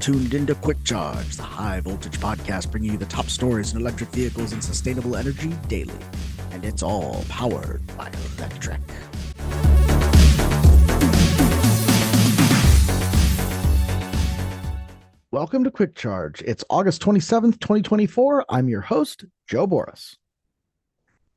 tuned into Quick Charge, the high voltage podcast bringing you the top stories in electric vehicles and sustainable energy daily. And it's all powered by electric. Welcome to Quick Charge. It's August 27th, 2024. I'm your host, Joe Boris.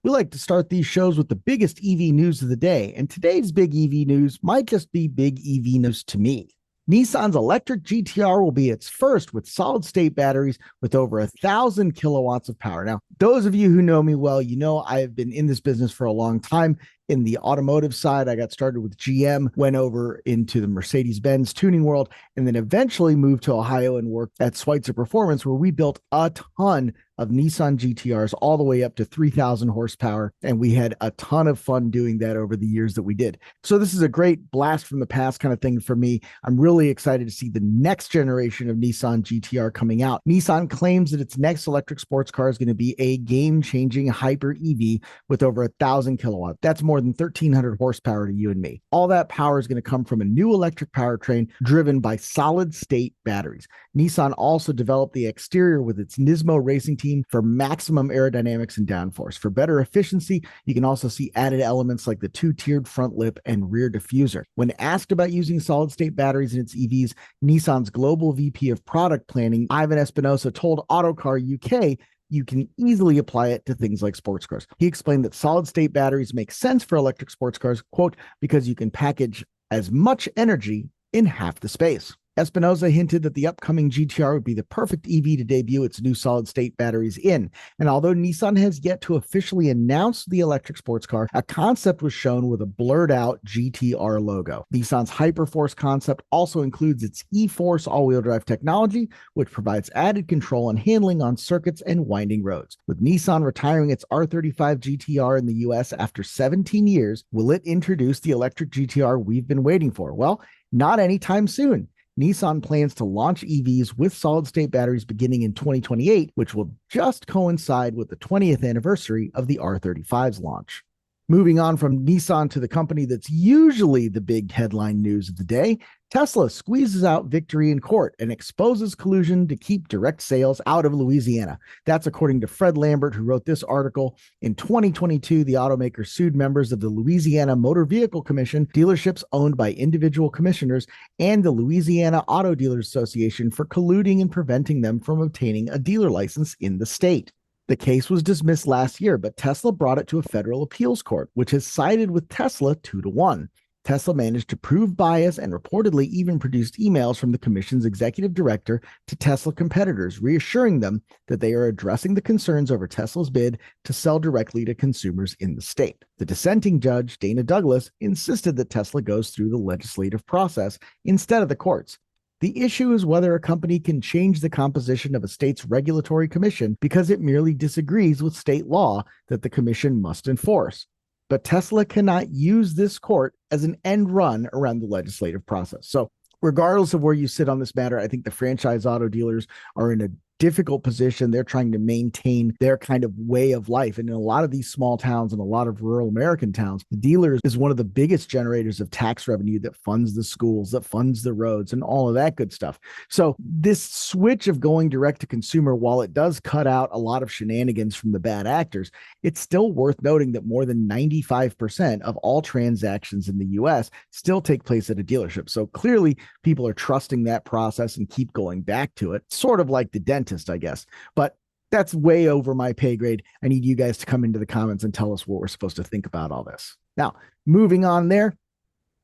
We like to start these shows with the biggest EV news of the day, and today's big EV news might just be big EV news to me. Nissan's electric GTR will be its first with solid-state batteries with over 1,000 kilowatts of power. Now, those of you who know me well, you know I have been in this business for a long time. In the automotive side, I got started with GM, went over into the Mercedes-Benz tuning world, and then eventually moved to Ohio and worked at Schweitzer Performance, where we built a ton of Nissan GTRs all the way up to 3,000 horsepower. And we had a ton of fun doing that over the years that we did. So this is a great blast from the past kind of thing for me. I'm really excited to see the next generation of Nissan GTR coming out. Nissan claims that its next electric sports car is going to be a game-changing hyper EV with over 1,000 kilowatts. That's more than 1,300 horsepower to you and me. All that power is going to come from a new electric powertrain driven by solid-state batteries. Nissan also developed the exterior with its Nismo racing team for maximum aerodynamics and downforce. For better efficiency, you can also see added elements like the two-tiered front lip and rear diffuser. When asked about using solid-state batteries in its EVs, Nissan's global VP of product planning, Ivan Espinosa, told Autocar UK you can easily apply it to things like sports cars. He explained that solid-state batteries make sense for electric sports cars, quote, because you can package as much energy in half the space. Espinosa hinted that the upcoming GTR would be the perfect EV to debut its new solid-state batteries in. And although Nissan has yet to officially announce the electric sports car, a concept was shown with a blurred-out GTR logo. Nissan's Hyperforce concept also includes its E-Force all-wheel drive technology, which provides added control and handling on circuits and winding roads. With Nissan retiring its R35 GTR in the US after 17 years, will it introduce the electric GTR we've been waiting for? Well, not anytime soon. Nissan plans to launch EVs with solid-state batteries beginning in 2028, which will just coincide with the 20th anniversary of the R35's launch. Moving on from Nissan to the company that's usually the big headline news of the day, Tesla squeezes out victory in court and exposes collusion to keep direct sales out of Louisiana. That's according to Fred Lambert, who wrote this article. In 2022, the automaker sued members of the Louisiana Motor Vehicle Commission, dealerships owned by individual commissioners, and the Louisiana Auto Dealers Association for colluding and preventing them from obtaining a dealer license in the state. The case was dismissed last year, but Tesla brought it to a federal appeals court, which has sided with Tesla 2-1. Tesla managed to prove bias and reportedly even produced emails from the commission's executive director to Tesla competitors, reassuring them that they are addressing the concerns over Tesla's bid to sell directly to consumers in the state. The dissenting judge, Dana Douglas, insisted that Tesla goes through the legislative process instead of the courts. The issue is whether a company can change the composition of a state's regulatory commission because it merely disagrees with state law that the commission must enforce. But Tesla cannot use this court as an end run around the legislative process. So regardless of where you sit on this matter, I think the franchise auto dealers are in a difficult position. They're trying to maintain their kind of way of life. And in a lot of these small towns and a lot of rural American towns, the dealers is one of the biggest generators of tax revenue that funds the schools, that funds the roads, and all of that good stuff. So this switch of going direct to consumer, while it does cut out a lot of shenanigans from the bad actors, it's still worth noting that more than 95% of all transactions in the US still take place at a dealership. So clearly people are trusting that process and keep going back to it, sort of like the dentist, I guess. But that's way over my pay grade. I need you guys to come into the comments and tell us what we're supposed to think about all this. Now, moving on there,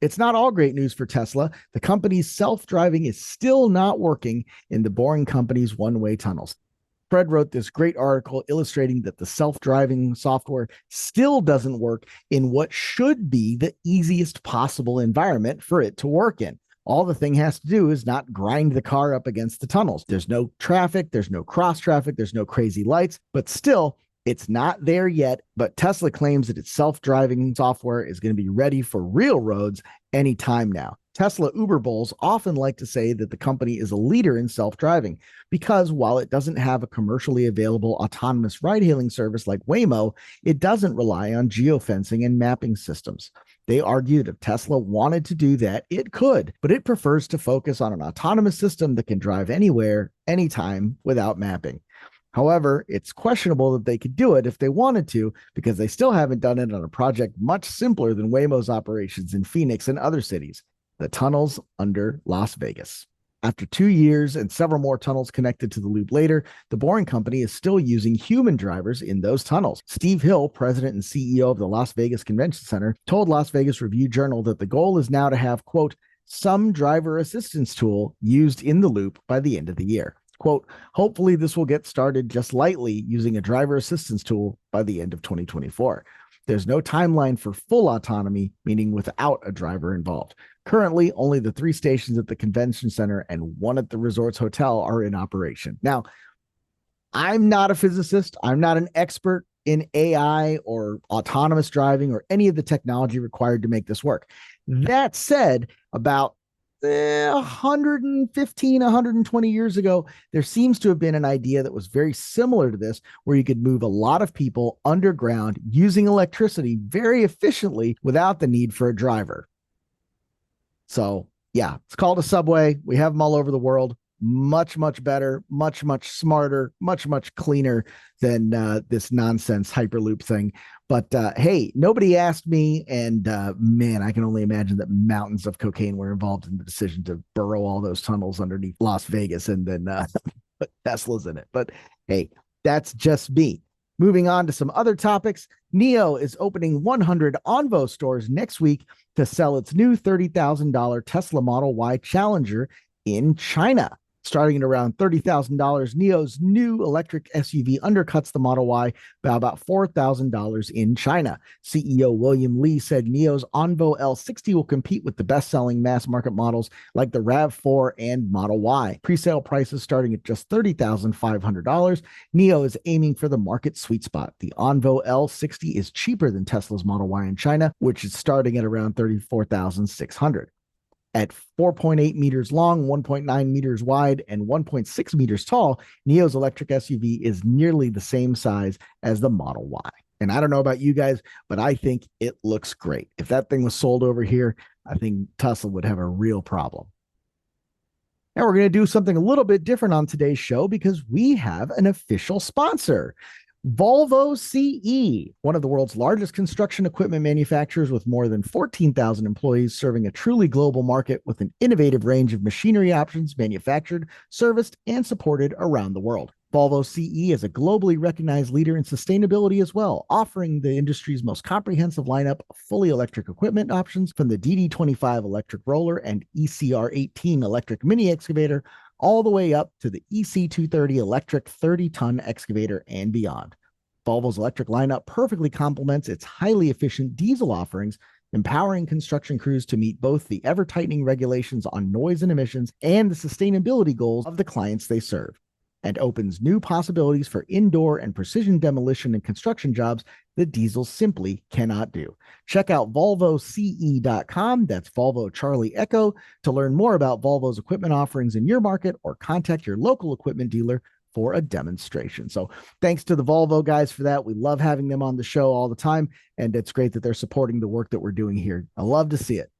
it's not all great news for Tesla. The company's self-driving is still not working in the Boring Company's one-way tunnels. Fred wrote this great article illustrating that the self-driving software still doesn't work in what should be the easiest possible environment for it to work in. All the thing has to do is not grind the car up against the tunnels. There's no traffic, there's no cross traffic, there's no crazy lights, but still, it's not there yet. But Tesla claims that its self-driving software is going to be ready for real roads anytime now. Tesla Uber bulls often like to say that the company is a leader in self-driving because while it doesn't have a commercially available autonomous ride-hailing service like Waymo, it doesn't rely on geofencing and mapping systems. They argue that if Tesla wanted to do that, it could, but it prefers to focus on an autonomous system that can drive anywhere, anytime, without mapping. However, it's questionable that they could do it if they wanted to, because they still haven't done it on a project much simpler than Waymo's operations in Phoenix and other cities, the tunnels under Las Vegas. After 2 years and several more tunnels connected to the loop later, the Boring Company is still using human drivers in those tunnels. Steve Hill, president and CEO of the Las Vegas Convention Center, told Las Vegas Review-Journal that the goal is now to have, quote, some driver assistance tool used in the loop by the end of the year. Quote, hopefully this will get started just lightly using a driver assistance tool by the end of 2024. There's no timeline for full autonomy, meaning without a driver involved. Currently, only the 3 stations at the convention center and 1 at the resort's hotel are in operation. Now, I'm not a physicist. I'm not an expert in AI or autonomous driving or any of the technology required to make this work. That said, about 115, 120 years ago, there seems to have been an idea that was very similar to this, where you could move a lot of people underground using electricity very efficiently without the need for a driver. So, yeah, it's called a subway. We have them all over the world. Much, much better, much, much smarter, much, much cleaner than this nonsense Hyperloop thing. But hey, nobody asked me, and man, I can only imagine that mountains of cocaine were involved in the decision to burrow all those tunnels underneath Las Vegas and then put Teslas in it. But hey, that's just me. Moving on to some other topics, NIO is opening 100 Envo stores next week to sell its new $30,000 Tesla Model Y Challenger in China. Starting at around $30,000, NIO's new electric SUV undercuts the Model Y by about $4,000 in China. CEO William Li said NIO's Envo L60 will compete with the best-selling mass-market models like the RAV4 and Model Y. Presale prices starting at just $30,500. NIO is aiming for the market sweet spot. The Envo L60 is cheaper than Tesla's Model Y in China, which is starting at around $34,600. At 4.8 meters long, 1.9 meters wide, and 1.6 meters tall, NIO's electric SUV is nearly the same size as the Model Y. And I don't know about you guys, but I think it looks great. If that thing was sold over here, I think Tesla would have a real problem. Now we're going to do something a little bit different on today's show because we have an official sponsor. Volvo CE, one of the world's largest construction equipment manufacturers with more than 14,000 employees, serving a truly global market with an innovative range of machinery options manufactured, serviced, and supported around the world. Volvo CE is a globally recognized leader in sustainability as well, offering the industry's most comprehensive lineup of fully electric equipment options from the DD25 electric roller and ECR18 electric mini excavator all the way up to the EC230 electric 30-ton excavator and beyond. Volvo's electric lineup perfectly complements its highly efficient diesel offerings, empowering construction crews to meet both the ever-tightening regulations on noise and emissions and the sustainability goals of the clients they serve, and opens new possibilities for indoor and precision demolition and construction jobs that diesel simply cannot do. Check out volvoce.com, that's Volvo Charlie Echo, to learn more about Volvo's equipment offerings in your market, or contact your local equipment dealer for a demonstration. So thanks to the Volvo guys for that. We love having them on the show all the time, and it's great that they're supporting the work that we're doing here. I love to see it.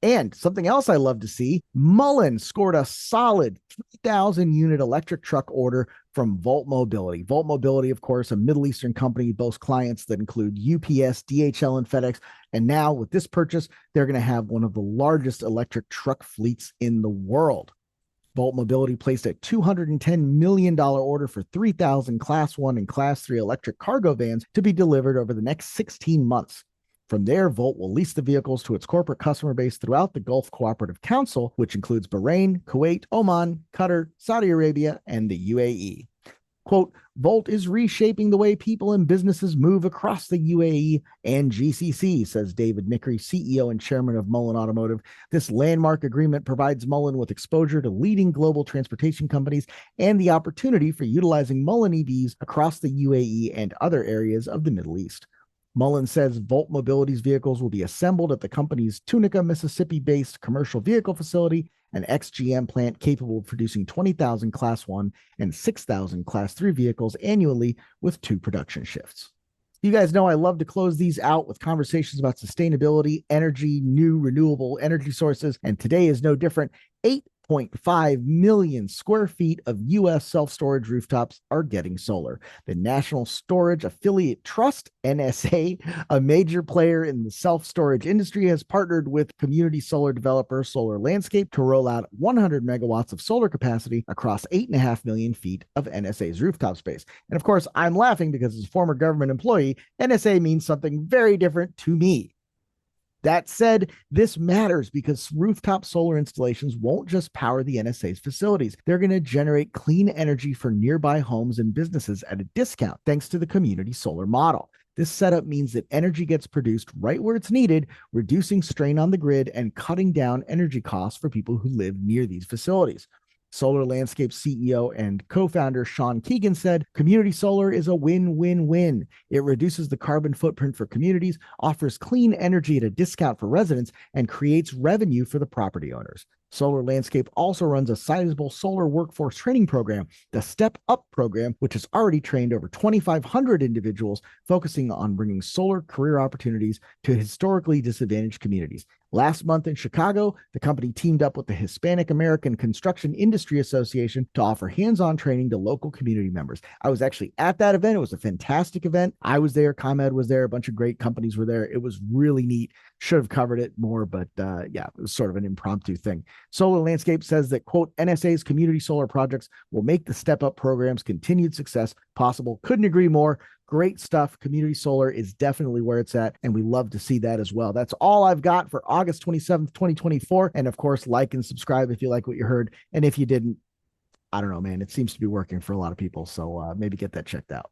And something else I love to see, Mullen scored a solid 3,000 unit electric truck order from Volt Mobility. Volt Mobility, of course, a Middle Eastern company, boasts clients that include UPS, DHL, and FedEx. And now with this purchase, they're going to have one of the largest electric truck fleets in the world. Volt Mobility placed a $210 million order for 3,000 Class 1 and Class 3 electric cargo vans to be delivered over the next 16 months. From there, Volt will lease the vehicles to its corporate customer base throughout the Gulf Cooperative Council, which includes Bahrain, Kuwait, Oman, Qatar, Saudi Arabia, and the UAE. Quote, Volt is reshaping the way people and businesses move across the UAE and GCC, says David Nickery, CEO and chairman of Mullen Automotive. This landmark agreement provides Mullen with exposure to leading global transportation companies and the opportunity for utilizing Mullen EVs across the UAE and other areas of the Middle East. Mullen says Volt Mobility's vehicles will be assembled at the company's Tunica, Mississippi-based commercial vehicle facility, an ex-GM plant capable of producing 20,000 Class 1 and 6,000 Class 3 vehicles annually with 2 production shifts. You guys know I love to close these out with conversations about sustainability, energy, new renewable energy sources, and today is no different. 8.5 million square feet of U.S. self-storage rooftops are getting solar. The National Storage Affiliate Trust, NSA, a major player in the self-storage industry, has partnered with community solar developer Solar Landscape to roll out 100 megawatts of solar capacity across 8.5 million feet of NSA's rooftop space. And of course, I'm laughing because as a former government employee, NSA means something very different to me. That said, this matters because rooftop solar installations won't just power the NSA's facilities. They're going to generate clean energy for nearby homes and businesses at a discount, thanks to the community solar model. This setup means that energy gets produced right where it's needed, reducing strain on the grid and cutting down energy costs for people who live near these facilities. Solar Landscape CEO and co-founder Sean Keegan said, community solar is a win-win-win. It reduces the carbon footprint for communities, offers clean energy at a discount for residents, and creates revenue for the property owners. Solar Landscape also runs a sizable solar workforce training program, the Step Up program, which has already trained over 2,500 individuals, focusing on bringing solar career opportunities to historically disadvantaged communities. Last month in Chicago, the company teamed up with the Hispanic American Construction Industry Association to offer hands-on training to local community members. I was actually at that event. It was a fantastic event. I was there. ComEd was there. A bunch of great companies were there. It was really neat. Should have covered it more, but yeah, it was sort of an impromptu thing. Solar Landscape says that, quote, NSA's community solar projects will make the Step Up program's continued success possible. Couldn't agree more. Great stuff. Community solar is definitely where it's at, and we love to see that as well. That's all I've got for August 27th, 2024. And of course, like and subscribe if you like what you heard. And if you didn't, I don't know, man, it seems to be working for a lot of people. So maybe get that checked out.